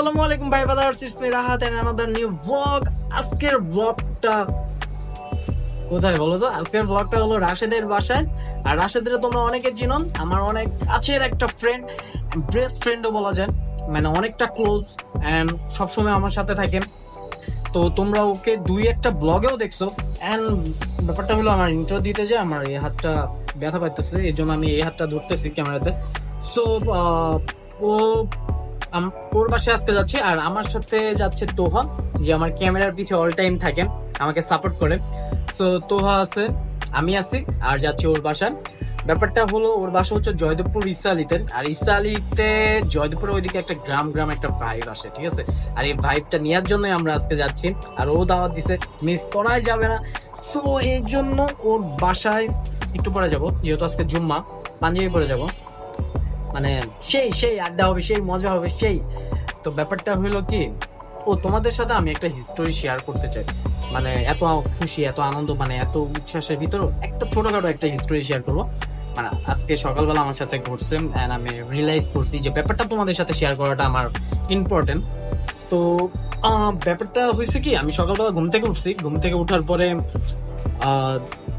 আসসালামু আলাইকুম ভাই brothers, it's me Rahat and another new blog. আজকের ব্লগটা কোথায় বলো তো? আজকের ব্লগটা হলো রাশেদের বাসায়। আর রাশেদের তোমরা অনেকে চিনো, আমার অনেক কাছের একটা ফ্রেন্ড, বেস্ট ফ্রেন্ডও বলা যায়, মানে অনেকটা ক্লোজ এন্ড সবসময় আমার সাথে থাকে। তো তোমরা ওকে দুই একটা ব্লগেও দেখছো। এন্ড ব্যাপারটা হলো আমার ইন্ট্রো দিতে যে আমার এই হাতটা ব্যথা পাইতেছে, এই জন্য আমি এই হাতটা ধরতেছি ক্যামেরাতে। সো ও ওর বাসায় আজকে যাচ্ছে, আর আমার সাথে যাচ্ছে তোহা, যে আমার ক্যামেরার পিছে অল টাইম থাকে, আমাকে সাপোর্ট করে। সো তোহা আছে, আমি আছি, আর যাচ্ছি ওর বাসায়। ব্যাপারটা হলো ওর বাসা হচ্ছে জয়দেবপুর ইসালিতে, আর ইসালিতে জয়দেবপুরের ওইদিকে একটা গ্রাম গ্রাম একটা ভাইব আসে, ঠিক আছে? আর এই ভাইবটা নেওয়ার জন্যই আমরা আজকে যাচ্ছি, আর ও দাওয়াত দিছে, মিস করাই যাবে না। সো এই জন্য ওর বাসায় একটু পরে যাব, যেহেতু আজকে জুম্মা, পাঞ্জাবি পরে যাব, মানে সেই সেই আড্ডা হবে, সেই মজা হবে, সেই। তো ব্যাপারটা হইলো কি, ও তোমাদের সাথে আমি একটা হিস্টোরি শেয়ার করতে চাই, মানে এত খুশি, এত আনন্দ, মানে এত উচ্ছ্বাসের ভিতর একটা ছোটখাটো একটা হিস্টোরি শেয়ার করবো। মানে আজকে সকালবেলা আমার সাথে ঘটছে এন্ড আমি রিয়েলাইজ করছি যে ব্যাপারটা তোমাদের সাথে শেয়ার করাটা আমার ইম্পর্টেন্ট। তো ব্যাপারটা হয়েছে কি, আমি সকালবেলা ঘুম থেকে উঠছি, ঘুম থেকে উঠার পরে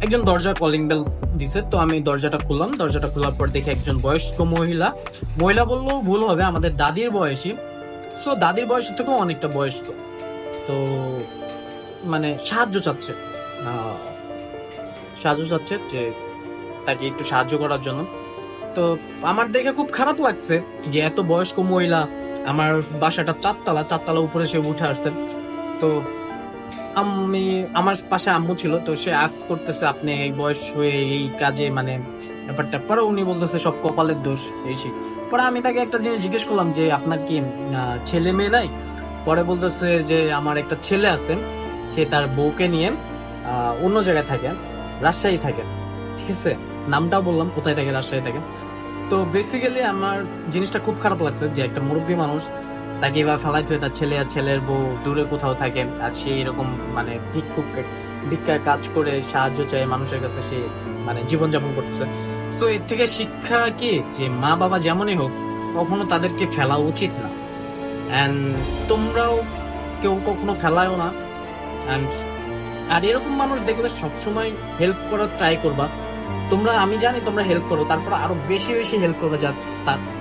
একজন দরজা কলিং বেল দিছে। তো আমি দরজাটা খুললাম, দরজাটা খোলার পর দেখি একজন বয়স্ক মহিলা, মহিলা বললেও ভুল হবে, আমাদের দাদির বয়সী। সো দাদির বয়সের থেকেও অনেকটা বয়স্ক। তো মানে সাহায্য চাচ্ছে, সাহায্য চাচ্ছে যে তাকে একটু সাহায্য করার জন্য। তো আমার দেখে খুব খারাপ লাগছে যে এত বয়স্ক মহিলা, আমার বাসাটা চারতলা, চারতলা উপরে সে উঠে আসছে। তো আমি, আমার পাশে আম্মু ছিল, তো সে আক্স করতেছে আপনি এই বয়স হয়ে এই কাজে, মানে ব্যাপারটা। পরে উনি বলতেছে সব কপালের দোষ, এই সেই। পরে আমি তাকে একটা জিনিস জিজ্ঞেস করলাম যে আপনার কি ছেলে মেয়ে নাই? পরে বলতেছে যে আমার একটা ছেলে আছে, সে তার বউকে নিয়ে অন্য জায়গায় থাকে, রাজশাহী থাকে, ঠিক আছে? নামটাও বললাম কোথায় থাকে, রাজশাহী থাকে। তো বেসিক্যালি আমার জিনিসটা খুব খারাপ লাগছে যে একটা মুরব্বী মানুষ, তাকে এবার ফেলাই থুয়ে তার ছেলে আর ছেলের বউ দূরে কোথাও থাকে, আর সে এরকম মানে ভিক্ষার কাজ করে সাহায্য চায় মানুষের কাছে, সে মানে জীবনযাপন করতেছে। সো এর থেকে শিক্ষা কি, যে মা বাবা যেমনই হোক কখনো তাদেরকে ফেলা উচিত না। অ্যান্ড তোমরাও কেউ কখনো ফেলায়ও না। অ্যান্ড আর এরকম মানুষ দেখলে সবসময় হেল্প করার ট্রাই করবা। তোমরা, আমি জানি তোমরা হেল্প করো, তারপর আরো বেশি বেশি হেল্প করবে, যা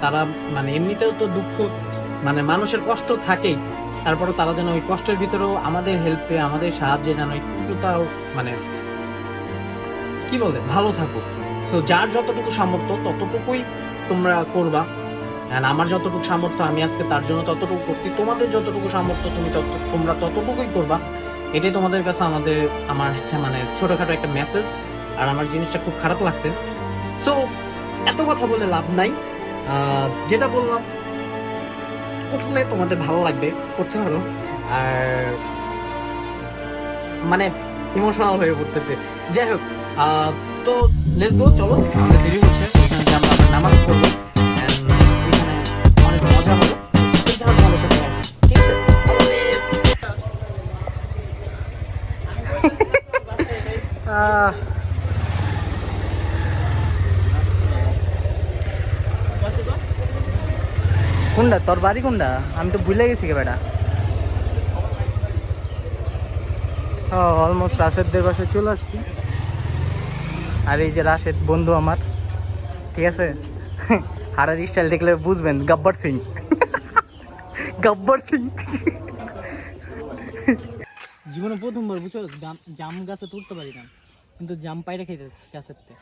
তারা মানে এমনিতেও তো দুঃখ, মানে মানুষের কষ্ট থাকেই, তারপরে তারা যেন ওই কষ্টের ভিতরেও আমাদের হেল্পে, আমাদের সাহায্যে যেন একটু তাও মানে কি বলে ভালো থাকো। সো যার যতটুকু সামর্থ্য ততটুকুই তোমরা করবা। আর আমার যতটুকু সামর্থ্য আমি আজকে তার জন্য ততটুকু করছি, তোমাদের যতটুকু সামর্থ্য তোমরা ততটুকুই করবা। এটাই তোমাদের কাছে আমার একটা মানে ছোটখাটো একটা মেসেজ। আর আমার জিনিসটা খুব খারাপ লাগছে। সো এত কথা বলে লাভ নাই, যেটা বললাম উঠলে তোমাদের ভালো লাগবে, করতে পারো। আর মানে ইমোশনাল হয়ে পড়তেছে, যাই হোক। তো লেটস গো, চলো, আমাদের দেরি হচ্ছে, এখানে যে আমরা নামাজ পড়বো and এখানে অনেক মজা হবে, এখানে তোমাদের সাথে, ঠিক আছে? কোনটা তোর বাড়ি, কোনটা? আমি তো ভুলে গেছি কে বেটা। অলমোস্ট রাশেদদের বাসায় চলে আসছি। আর এই যে রাশেদ বন্ধু আমার, ঠিক আছে? হারার স্টাইল দেখলে বুঝবেন, গব্বর সিং। গব্বর সিং। জীবনে প্রথমবার বুঝছো জাম গাছে তুলতে পারি না, কিন্তু জাম পাইরে খাইতে গাছের থেকে।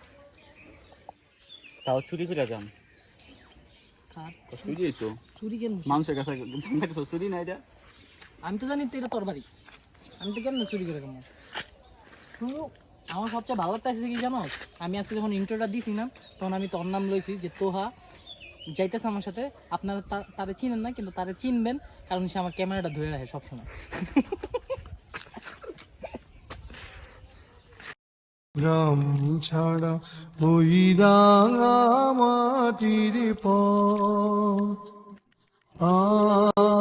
তাও চুরি করে যান, চুরি তো চুরি কেন? মানুষের কাছে চুরি না এটা। আমি তো জানি এটা তোর বাড়ি, আমি তো কেমন চুরি করে কেমন। কিন্তু আমার সবচেয়ে ভালো লাগতেছে কি জানো, আমি আজকে যখন ইন্ট্রোটা দিছি না, তখন আমি তোর নাম লইছি যে তোহা যাইতেছে আমার সাথে। আপনারা তারে চিনেন না, কিন্তু তারে চিনবেন, কারণ সে আমার ক্যামেরাটা ধরে রাখে সবসময়। গ্রাম ছাড়া ওই রাঙা মাটির পথ আমার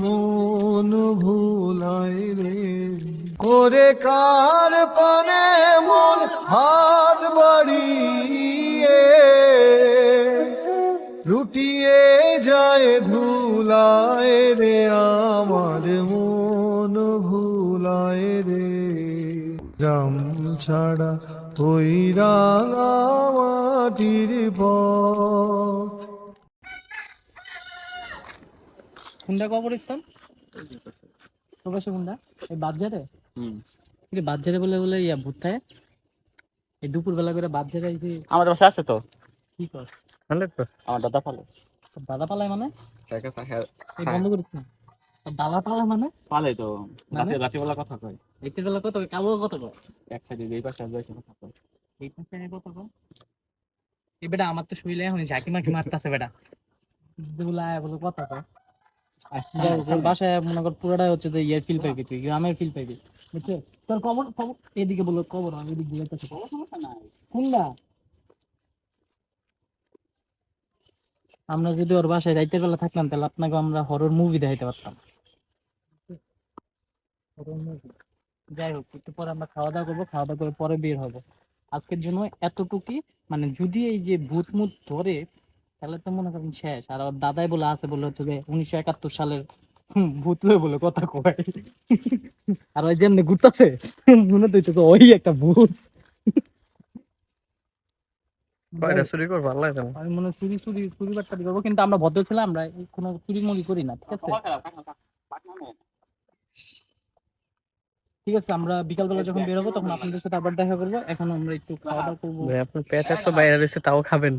মন ভুলাই রে, করে কার পানে মন হাত বাড়িয়ে রুটি মিটিয়ে যায় ধুলায় রে আমার মন ভুলায় রে গ্রাম ছাড়া ওই রাঙা মাটির পথ। কোনটা কবরস্থান? প্রবাসী কোনটা? এই বাজারে? কি বাজারে বলে বলে ইয়া ভূতায় এই দুপুর বেলা করে বাজারে এই যে আমাদের বাসা আছে তো কি কর 100%। আমার দাদা পালে দাদা পালায় মানে টাকা হ্যাঁ এই বন্ধ করিস না। দাদা পালায় মানে পালে তো মানে? রাতেবেলা কথা কয়, রাতের বেলা কত কালো কত কয়? এক সাইডে এই পাশে আর দুই কথা কয়। এই পাশে কত কয়? এই বেটা আমার তো শরীরে এখন ঝাঁকি মাকি মারতাছে বেটা দুলা বলে কথা কয়। যাই হোক, ওর বাসায় মনে কর পুরোটাই হচ্ছে যে ইয়ের ফিল পাইবি, তুই গ্রামের ফিল পাইবি, বুঝছো? তোর কবর কবর এদিকে বলো কবর, আমি এদিকে বলতেছি কোনো সমস্যা নাই। কোনটা? আমরা যদি ওর বাসায় রাতের বেলা থাকলাম তাহলে আপনাকে আমরা হরর মুভি দেখাইতে পারতাম। Horror movie. যাই হোক, একটু পরে আমরা খাওয়া দাওয়া করবো, খাওয়া দাওয়া করে পরে বের হবো। আজকের জন্য এতটুকুই। মানে যদি এই যে ভূত মুত ধরে তাহলে তো মনে করেন শেষ। আর ওর দাদাই বলে আছে, বলে হচ্ছে যে 1971 সালের ভূত লয়ে বলে কথা কয়। আর ওই যেমনি ঘুরতেছে মনে তো হইতেছে ওই একটা ভূত। চুরি করবো আল্লাহ জানে। আমি মনে হয় চুরি চুরি চুরি বাট্টা করবো, কিন্তু আমরা ভদ্র ছিলাম, আমরা কোনো চুরি মুড়ি করি না, ঠিক আছে? ঠিক আছে, আমরা বিকালবেলা যখন বেরোবো তখন আপনাদের সাথে আবার দেখা করবো। এখন আমরা একটু খাওয়া দাওয়া করবো। ভাই আপনার পেট এত বাইরে রয়েছে তাও খাবেন?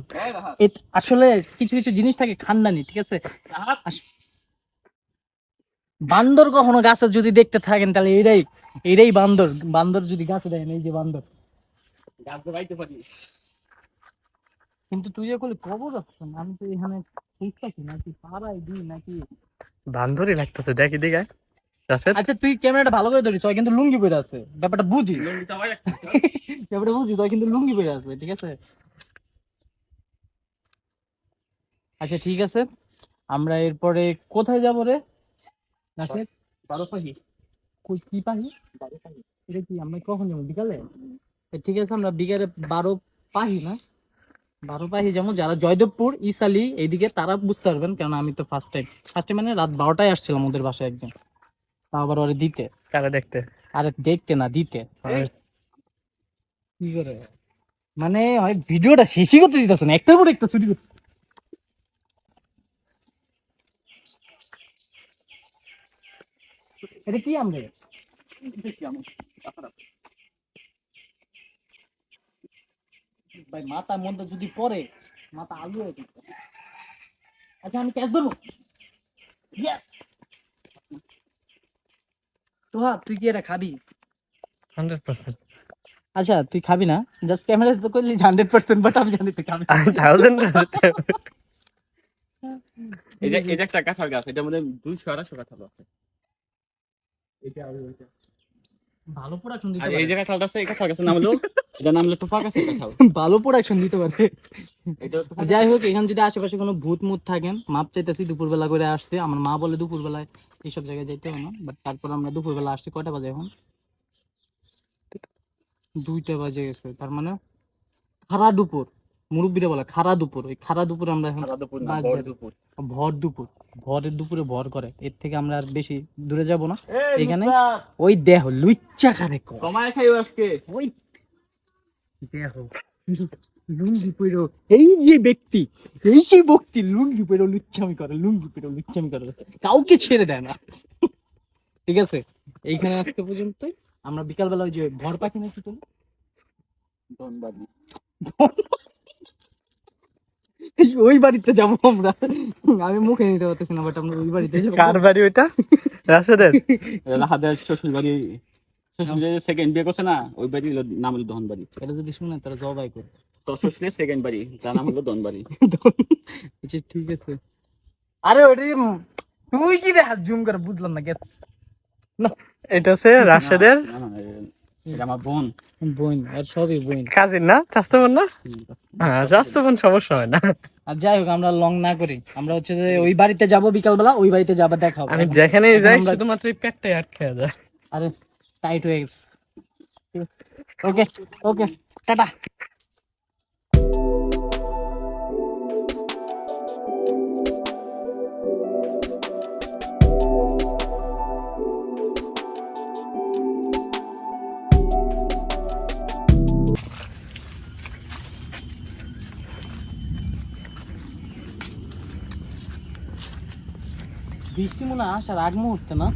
আসলে কিছু কিছু জিনিস থাকে খানদানি, ঠিক আছে? বান্দর কখনো গাছে যদি দেখতে থাকেন তাহলে এটাই এটাই বান্দর। বান্দর যদি গাছে দেখেন, এই যে বান্দর। কিন্তু তুই যে করলি কবর রাখছেন, আমি তো এখানে বুঝতেছি নাকি পাড়াই দিই নাকি। বান্ধরই লাগতেছে, দেখি দিকে রাশেদ। আচ্ছা তুই ক্যামেরাটা ভালো করে ধরিস, ওই কিন্তু লুঙ্গি পরে আছে, ব্যাপারটা বুঝিস। ব্যাপারটা বুঝিস, ওই কিন্তু লুঙ্গি পরে আছে, ঠিক আছে? আচ্ছা ঠিক আছে, আমরা এরপরে কোথায় যাবো রে রাশেদ? 12 পাহি। কই কি পাহি? 12 পাহি। এটা কি আমরা কখন যাবো? বিকালে? ঠিক আছে, আমরা বিকালে 12 পাহি না 12 পাহি যাবো। যারা জয়দেবপুর ইসালি এইদিকে তারা বুঝতে পারবেন, কারণ আমি তো ফার্স্ট টাইম মানে রাত 12টায় আসছিলাম ওদের বাসায় একদিন, তা আবার ওরে দিতে। কারে দেখতে? আরে দেখতে না, দিতে। কি করে মানে হয় ভিডিওটা শেষই করতে দিতেছে না, একটার পর একটা ছুটি করতে। এটা কি আমরা ভাই মাথার মধ্যে যদি পড়ে মাথা আলু হয়ে যেত। আচ্ছা আমি ক্যাচ ধরবো। ইয়েস। তোহা তুই কি এটা খাবি? 100%। আচ্ছা তুই খাবি না, জাস্ট ক্যামেরা তো করলি 100%, বাট আমি জানি তুই খাবি না। 1000%। এটা একটা কাঁঠাল গাছ, এটার মধ্যে 200-250 কাঁঠাল আছে। এটা আর ওইটা। ভালো প্রোডাকশন দিতে আর পারে। এই যে কাঁঠালটা আছে, এই কাঁঠাল গাছের নাম হলো, এটার নাম হলো টোপা গাছের কাঁঠাল। ভালো প্রোডাকশন দিতে পারে। এটা যাই হোক, এখানে যদি আশেপাশে কোনো ভূত মুত থাকেন, মাপ চাইতেছি, দুপুরবেলা করে আসছে। আমার মা বলে দুপুরবেলায় এইসব জায়গায় যাইতে হবে না, বাট তারপর আমরা দুপুরবেলা আসছি। কয়টা বাজে এখন? 2টা বাজে গেছে, তার মানে খারা দুপুর। মুরব্বীরা বলে খারা দুপুর, ওই খারা দুপুর আমরা এখন দুপুর না, বাজারে। বড় দুপুর। ভর দুপুর, ভরের দুপুরে ভর করে। এর থেকে আমরা আর বেশি দূরে যাব না। এখানে ওই দেহ লুচ্চা কারে কয়। কমায় খাইও আজকে। ওই দেহ লুঙ্গি পইরো, এই যে ব্যক্তি, এই সেই ব্যক্তি লুঙ্গি পইরো লুচ্চামি করে, লুঙ্গি পইরো লুচ্চামি করে, কাউকে ছেড়ে দেয় না, ঠিক আছে? এইখানে আজকে পর্যন্তই। আমরা বিকালবেলা ওই যে ভর পাখি নাকি তো ধনবাড়ি। ওই বাড়িতে যাবো আমরা। আমি মুখে নিতে পারতেছি না, বাট আমরা ওই বাড়িতে যাবো। কার বাড়ি ওইটা? রাশেদের? রাহাদের শ্বশুর বাড়ি, শ্বশুর বাড়ি সেকেন্ড বিয়ে করছে না, ওই বাড়ির নাম হলো ধনবাড়ি। এটা যদি শুনে তারা জবাই করে। তোর শ্বশুরের সেকেন্ড বাড়ি, তার নাম হলো ধনবাড়ি। আচ্ছা ঠিক আছে। আরে ওইটা তুই কি রে হাত জুম করে বুঝলাম না। এটা হচ্ছে রাশেদের না, না, এটা আমার বোন। বোন, আর সবই বোন। কাজিন না? চাচতো বোন না? হ্যাঁ, চাচতো বোন, সমস্যা হয় না। আর যাই হোক, আমরা লং না করি, আমরা হচ্ছে যে ওই বাড়িতে যাব বিকালবেলা, ওই বাড়িতে যাবার দেখা হবে। আমি যেখানেই যাই আমরা- শুধুমাত্র এই পেটটাই আটকে যায়। আরে টাইট হয়ে গেছে। ওকে ওকে, টাটা। বৃষ্টি মনে হয় আসার আগ মুহূর্তে না?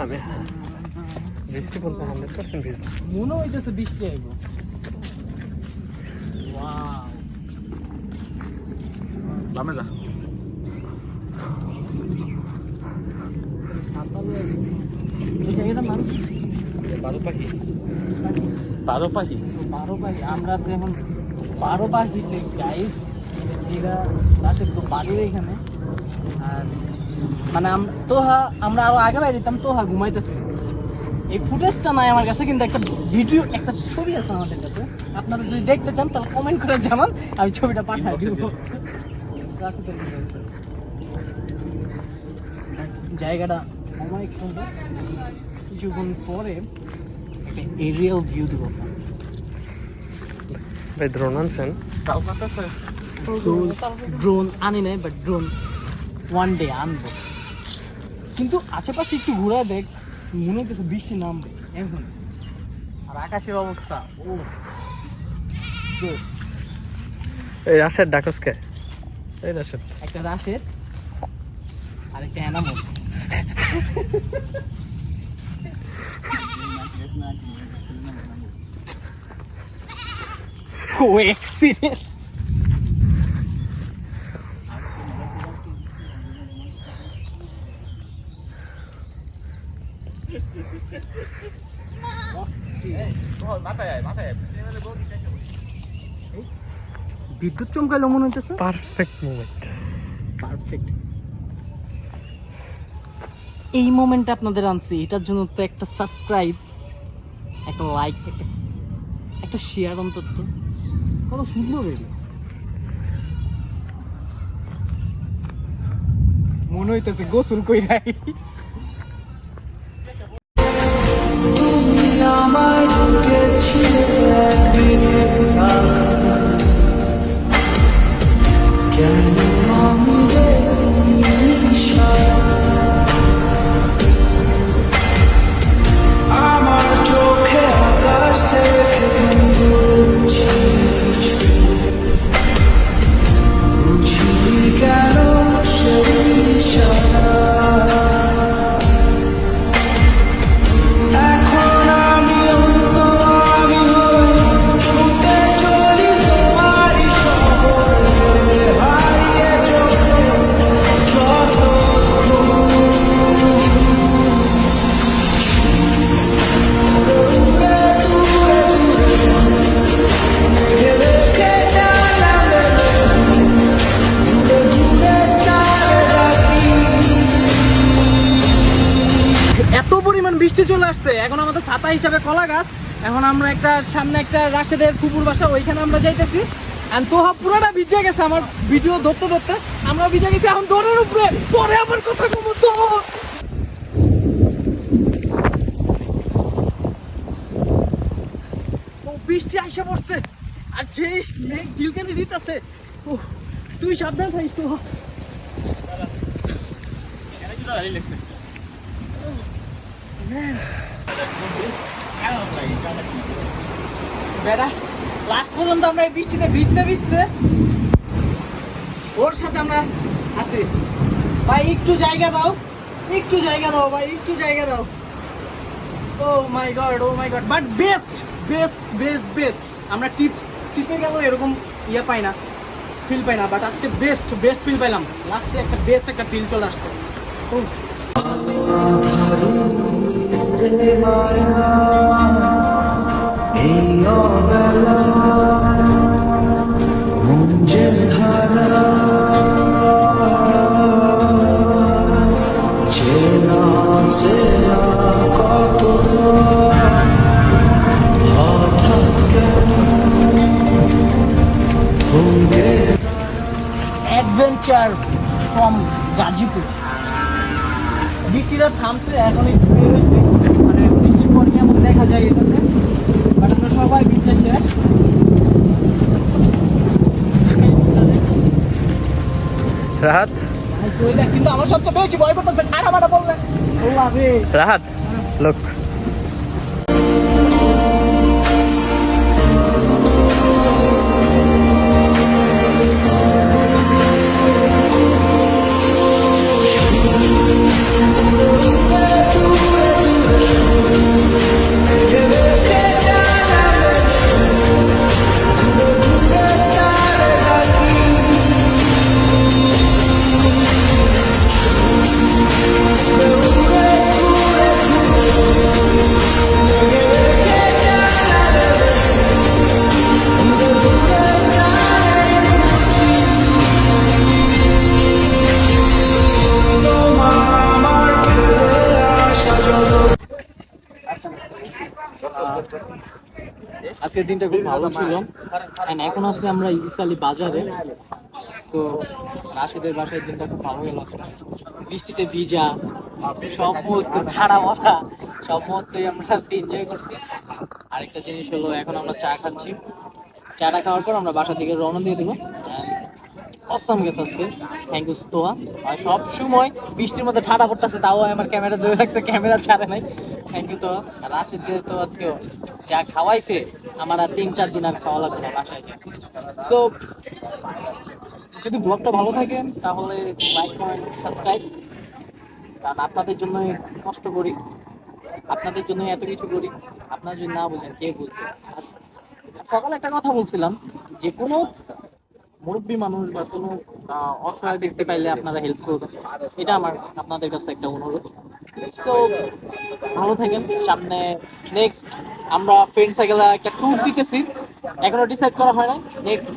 আমি বৃষ্টি বলতে 100% ভিজবো। মনে হইতেছে বৃষ্টি আইব। ওয়াও, বামে যা। এই জায়গাটার নাম কি? বারো পাখি। বারো পাখি। বারো পাখি। আমরা আছি এখন বারো পাখিতে গাইস। এরা রাশেদ তো বাড়ির এখানে। আর মানে আমরা আরো আগে বাইরে দিতাম, তোহা ঘুমাইতেছে। এই ফুটেজটা নাই আমার কাছে, কিন্তু একটা ভিডিও, একটা ছবি আছে আমাদের কাছে। আপনারা যদি দেখতে চান তাহলে কমেন্ট করে জানান, আমি ছবিটা পাঠাই দিব। রাশেদের video আছে। জায়গাটা অনেক সুন্দর। কিছুক্ষণ পরে একটা এরিয়াল ভিউ দিব। ভাই ড্রোন আনছেন? ড্রোন আনি নাই, বাট ড্রোন ওয়ান ডে আনবো। কিন্তু আশেপাশে একটু ঘুরে দেখ, মনে হচ্ছে বৃষ্টি নামবে এখন। আর আকাশের অবস্থা, ও এই রাশেদ ডাকসকে, এই রাশেদ একটা রাশেদ আর একটা এনামল। ও এক্সিডেন্ট। বিদ্যুৎ চমকাইলো মনে হইতেছে। Perfect moment. পারফেক্ট। এই মোমেন্টটা আপনাদের আনছি, এটার জন্য তো একটা সাবস্ক্রাইব, একটা লাইক, একটা শেয়ার অন্তত। কত সুন্দর এরিয়া, মনে হইতেছে গোসল কইরাই। তুমি আমার বুকে ছিলে একদিন, কেন আমি দেখিনি ইশারা? আমার চোখে আকাশ দেখে কিন্তু বুঝিনি কেন সেই ইশারা। এখন আমি অন্য আমি হয়ে ছুটে চলি তোমারই শহরে, হারিয়ে চোখে যতক্ষণ দূরে দূরে দেখে দেখে জানালে দূরে দূরে তারে ডাকি। এত পরিমাণ বৃষ্টি চলে আসছে, এখন আমাদের ছাতা হিসাবে কলা গাছ। এখন আমরা একটা সামনে একটা রাশেদের পুকুর বাসা, ওইখানে আমরা যাইতেছি। আর তোহা পুরোটা ভিজে গেছে আমার ভিডিও ধরতে ধরতে, আমরা ভিজে গেছি। এখন দৌড়ের উপরে পরে আমার কথা কম তো। বৃষ্টি আইসা পড়ছে, আর যেই মেঘ ঝিলকানি দিতেছে। তুই সাবধান থাকিস তো। বেটা লাস্ট পর্যন্ত আমরা এই বৃষ্টিতে ভিজতে ভিজতে ওর সাথে আমরা আছি। ভাই একটু জায়গা দাও, একটু জায়গা দাও ভাই, একটু জায়গা দাও। Oh my God, oh my God, but best best best best. আমরা টিপে গেল এরকম ইয়ে পাই না, ফিল পাই না, বাট আজকে বেস্ট বেস্ট ফিল পাইলাম। লাস্টে একটা বেস্ট একটা ফিল চলে আসছে। এই অবেলা মন যে হারা, চেনা চেনা কত হঠাৎ কেন থমকে। Adventure from Gazipur. বৃষ্টিটা থামছে, এখন একটু বের হয়েছে, মানে বৃষ্টির পর কেমন দেখা যায় এটাতে। বাট আমরা সবাই ভিজে শেষ। রাহাত, কিন্তু আমার সবচেয়ে বেশি ভয় করতেছে ঠাড়া মাটা বললে। ও আরে রাহাত লোক আজকের দিনটা খুব ভালো ছিল। And এখন আছি আমরা ইসালি বাজারে। তো রাশেদের বাসায় দিনটা খুব ভালো গেল আজকে। বৃষ্টিতে ভিজা, সব মুহূর্তে ঠাড়া মারা, সব মুহূর্তেই আমরা আজকে এনজয় করছি। আরেকটা জিনিস হলো এখন আমরা চা খাচ্ছি। চাটা খাওয়ার পর আমরা বাসা থেকে রওনা দিয়ে দেবো। অসাম গেছে আজকে, থ্যাংক ইউ তোয়া। আর সব সময় বৃষ্টির মধ্যে ঠান্ডা পড়তেছে, তাও আমার ক্যামেরা ধরে রাখছে, ক্যামেরা ছাড়ে নাই। থ্যাংক ইউ তোয়া। আর রাশিদকে তো আজকে যা খাওয়াইছে, আমার আর 3-4 দিন আর খাওয়া লাগবে না বাসায় যায়। সো যদি ব্লগটা ভালো থাকে তাহলে লাইক কমেন্ট সাবস্ক্রাইব, কারণ আপনাদের জন্য কষ্ট করি, আপনাদের জন্য এত কিছু করি। আপনারা যদি না বোঝেন কে বুঝবে। আর সকালে একটা কথা বলছিলাম, যে কোনো মুরব্বী মানুষ বা কোনো অসহায় দেখতে পাইলে আপনারা হেল্প করবেন, এটা আমার আপনাদের কাছে একটা অনুরোধ। সো ভালো থাকেন। সামনে নেক্সট আমরা ফ্রেন্ড সাইকেলে একটা ট্যুর দিতেছি, এখনো ডিসাইড করা হয় না। নেক্সট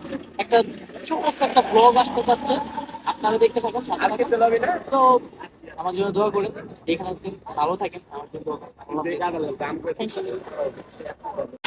একটা ছোট একটা ব্লগ আসতে যাচ্ছে, আপনারা দেখতে থাকুন, সাথে থাকুন। সো আমার জন্য দোয়া করেন, এখানে আছেন, ভালো থাকেন, আমার জন্য দোয়া করুন। আল্লাহ হাফেজ। Thank you.